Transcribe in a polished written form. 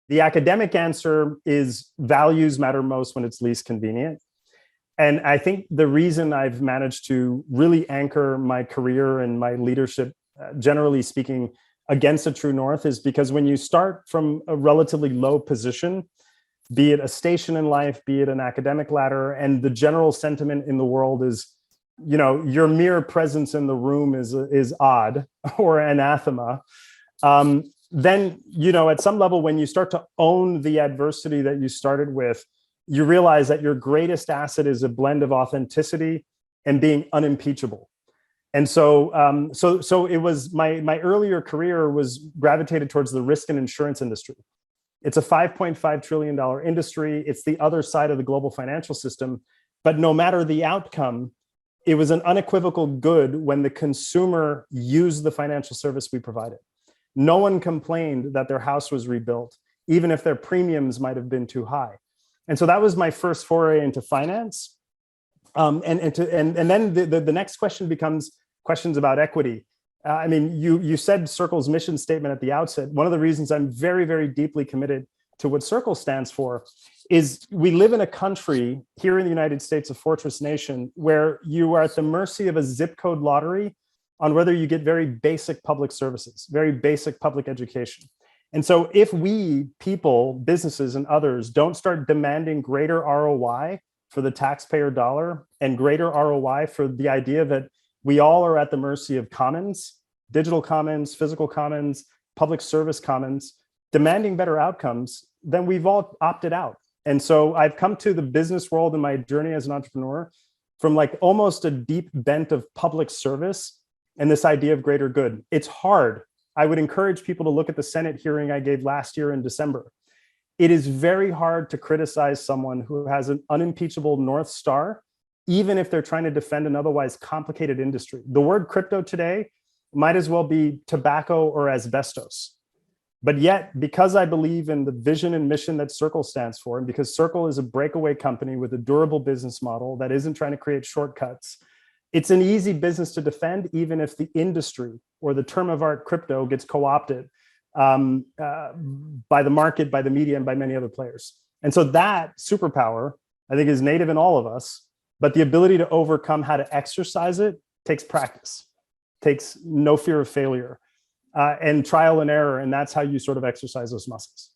The academic answer is values matter most when it's least convenient. And I think the reason I've managed to really anchor my career and my leadership, generally speaking, against a true north is because when you start from a relatively low position, be it a station in life, be it an academic ladder, and the general sentiment in the world is, you know, your mere presence in the room is odd or anathema. Then, you know, at some level, when you start to own the adversity that you started with, you realize that your greatest asset is a blend of authenticity and being unimpeachable. And so, so it was my earlier career was gravitated towards the risk and insurance industry. It's a $5.5 trillion industry. It's the other side of the global financial system. But no matter the outcome, it was an unequivocal good when the consumer used the financial service we provided. No one complained that their house was rebuilt, even if their premiums might have been too high. And so that was my first foray into finance. And then the next question becomes questions about equity. I mean, you said Circle's mission statement at the outset. One of the reasons I'm very, very deeply committed to what Circle stands for is we live in a country here in the United States, a fortress nation, where you are at the mercy of a zip code lottery on whether you get very basic public services, very basic public education. And so if we, people, businesses, and others don't start demanding greater ROI for the taxpayer dollar and greater ROI for the idea that we all are at the mercy of commons, digital commons, physical commons, public service commons, demanding better outcomes, then we've all opted out. And so I've come to the business world in my journey as an entrepreneur from like almost a deep bent of public service and this idea of greater good. It's hard. I would encourage people to look at the Senate hearing I gave last year in December. It is very hard to criticize someone who has an unimpeachable North Star, even if they're trying to defend an otherwise complicated industry. The word crypto today might as well be tobacco or asbestos. But yet, because I believe in the vision and mission that Circle stands for, and because Circle is a breakaway company with a durable business model that isn't trying to create shortcuts, it's an easy business to defend, even if the industry or the term of art crypto gets co-opted by the market, by the media, and by many other players. And so that superpower, I think, is native in all of us, but the ability to overcome how to exercise it takes practice, takes no fear of failure, and trial and error, and that's how you sort of exercise those muscles.